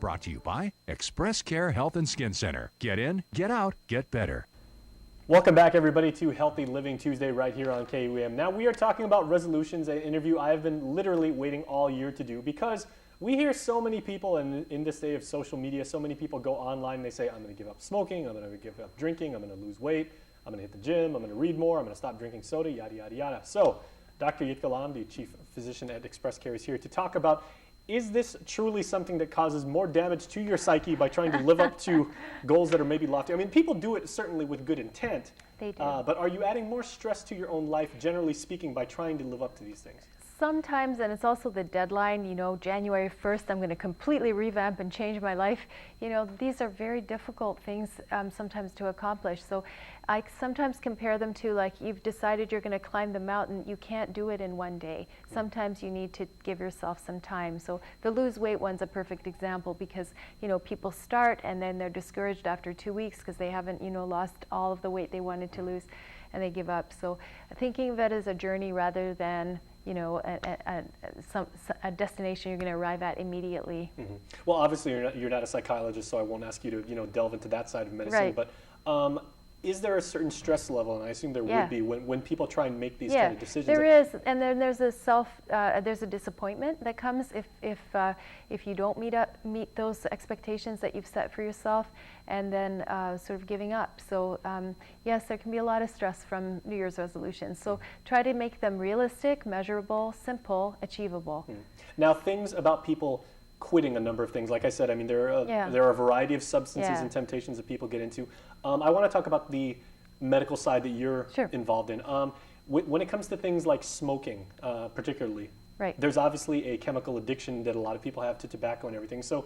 brought to you by ExpressCare Health and Skin Center. Get in, get out, get better. Welcome back, everybody, to Healthy Living Tuesday right here on KUAM. Now, we are talking about resolutions, an interview I have been literally waiting all year to do because we hear so many people, and in this day of social media, so many people go online and they say, I'm going to give up smoking, I'm going to give up drinking, I'm going to lose weight, I'm going to hit the gym, I'm going to read more, I'm going to stop drinking soda, yada, yada, yada. So, Dr. Jitka Lom, the chief physician at ExpressCare, is here to talk about, is this truly something that causes more damage to your psyche by trying to live up to goals that are maybe lofty? I mean, people do it certainly with good intent. They do. But are you adding more stress to your own life, generally speaking, by trying to live up to these things? Sometimes, and it's also the deadline, you know, January 1st, I'm going to completely revamp and change my life. You know, these are very difficult things sometimes to accomplish. So I sometimes compare them to, like, you've decided you're going to climb the mountain. You can't do it in one day. Sometimes you need to give yourself some time. So the lose weight one's a perfect example because, you know, people start and then they're discouraged after 2 weeks because they haven't, you know, lost all of the weight they wanted to lose and they give up. So thinking of it as a journey rather than, you know, a destination you're going to arrive at immediately. Mm-hmm. Well, obviously you're not a psychologist, so I won't ask you to, you know, delve into that side of medicine. Right. But is there a certain stress level, and I assume there would be, when people try and make these kind of decisions? There is, and then there's a disappointment that comes if you don't meet those expectations that you've set for yourself, and then sort of giving up. So yes, there can be a lot of stress from New Year's resolutions. So try to make them realistic, measurable, simple, achievable. Now, things about people quitting a number of things. Like I said, I mean, there are a variety of substances and temptations that people get into. I want to talk about the medical side that you're involved in. When it comes to things like smoking, particularly, there's obviously a chemical addiction that a lot of people have to tobacco and everything. So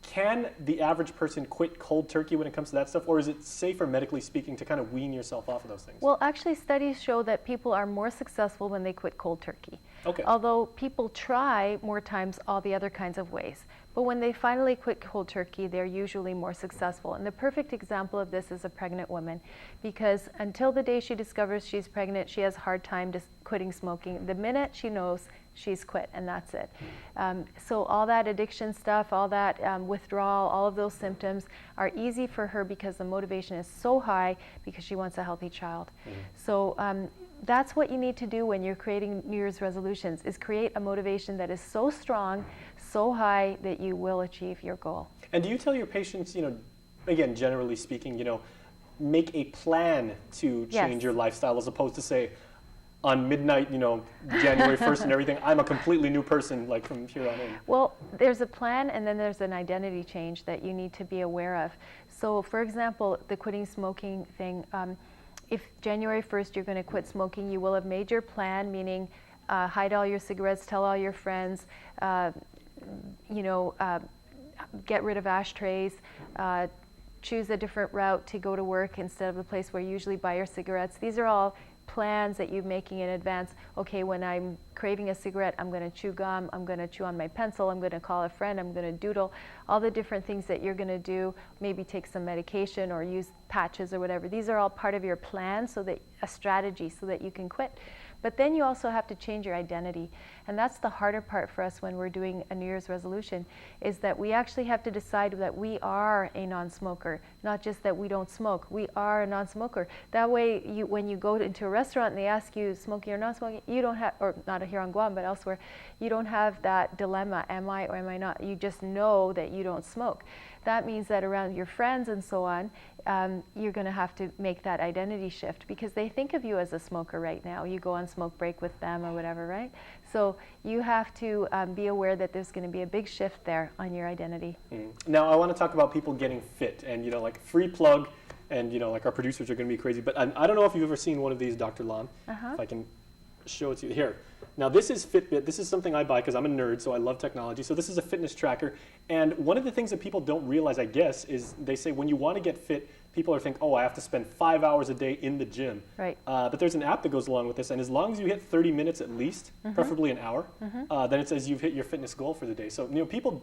can the average person quit cold turkey when it comes to that stuff, or is it safer, medically speaking, to kind of wean yourself off of those things? Well, actually, studies show that people are more successful when they quit cold turkey. Okay. Although people try more times all the other kinds of ways. But when they finally quit cold turkey, they're usually more successful. And the perfect example of this is a pregnant woman, because until the day she discovers she's pregnant, she has a hard time just quitting smoking. The minute she knows, she's quit, and that's it. So all that addiction stuff, all that withdrawal, all of those symptoms are easy for her because the motivation is so high because she wants a healthy child. So that's what you need to do when you're creating New Year's resolutions, is create a motivation that is so strong, so high that you will achieve your goal. And do you tell your patients, you know, again, generally speaking, you know, make a plan to change your lifestyle, as opposed to say, on midnight, you know, January 1st and everything, I'm a completely new person, like, from here on in? Well, there's a plan, and then there's an identity change that you need to be aware of. So, for example, the quitting smoking thing, if January 1st you're going to quit smoking, you will have made your plan, meaning hide all your cigarettes, tell all your friends, you know, get rid of ashtrays, choose a different route to go to work instead of the place where you usually buy your cigarettes. These are all plans that you're making in advance. Okay, when I'm craving a cigarette, I'm going to chew gum, I'm going to chew on my pencil, I'm going to call a friend, I'm going to doodle, all the different things that you're going to do, maybe take some medication or use patches or whatever. These are all part of your plan, so that a strategy so that you can quit. But then you also have to change your identity. And that's the harder part for us when we're doing a New Year's resolution, is that we actually have to decide that we are a non-smoker, not just that we don't smoke. We are a non-smoker. That way, when you go into a restaurant and they ask you smoking or non-smoking, you don't have, or not here on Guam, but elsewhere, you don't have that dilemma, am I or am I not? You just know that you don't smoke. That means that around your friends and so on, you're going to have to make that identity shift, because they think of you as a smoker right now. You go on smoke break with them or whatever, right? So you have to be aware that there's going to be a big shift there on your identity. Now, I want to talk about people getting fit, and, you know, like, free plug, and, you know, like, our producers are going to be crazy, but I don't know if you've ever seen one of these, Dr. Lom. If I can show it to you here. Now, this is Fitbit. This is something I buy because I'm a nerd, so I love technology. So this is a fitness tracker. And one of the things that people don't realize, I guess, is they say when you want to get fit, people are thinking, oh, I have to spend 5 hours a day in the gym. Right. But there's an app that goes along with this, and as long as you hit 30 minutes at least, preferably an hour, then it says you've hit your fitness goal for the day. So, you know, people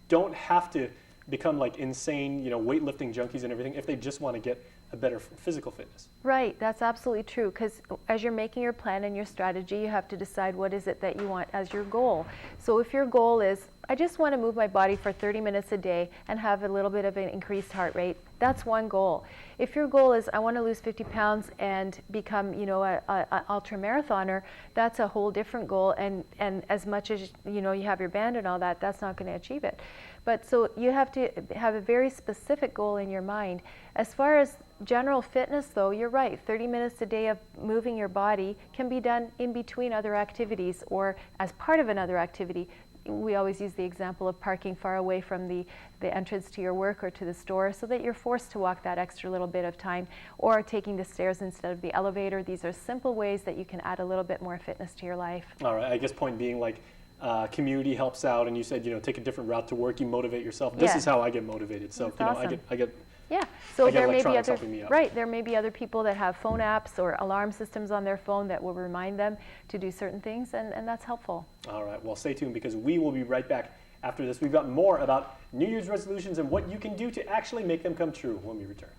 don't have to become like insane, weightlifting junkies and everything if they just want to get a better physical fitness. Right, that's absolutely true, because as you're making your plan and your strategy, you have to decide what is it that you want as your goal. So if your goal is, I just want to move my body for 30 minutes a day and have a little bit of an increased heart rate, that's one goal. If your goal is, I want to lose 50 pounds and become, a ultra marathoner, that's a whole different goal. And as much as, you have your band and all that, that's not going to achieve it. But so you have to have a very specific goal in your mind. As far as general fitness, though, you're right. 30 minutes a day of moving your body can be done in between other activities or as part of another activity. We always use the example of parking far away from the entrance to your work or to the store so that you're forced to walk that extra little bit of time, or taking the stairs instead of the elevator. These are simple ways that you can add a little bit more fitness to your life. All right, I guess point being like community helps out, and you said, take a different route to work, you motivate yourself. This is how I get motivated. So, That's awesome. I get Yeah, so there may be other, me up. right, there may be other people that have phone apps or alarm systems on their phone that will remind them to do certain things, and that's helpful. All right, well, stay tuned because we will be right back after this. We've got more about New Year's resolutions and what you can do to actually make them come true when we return.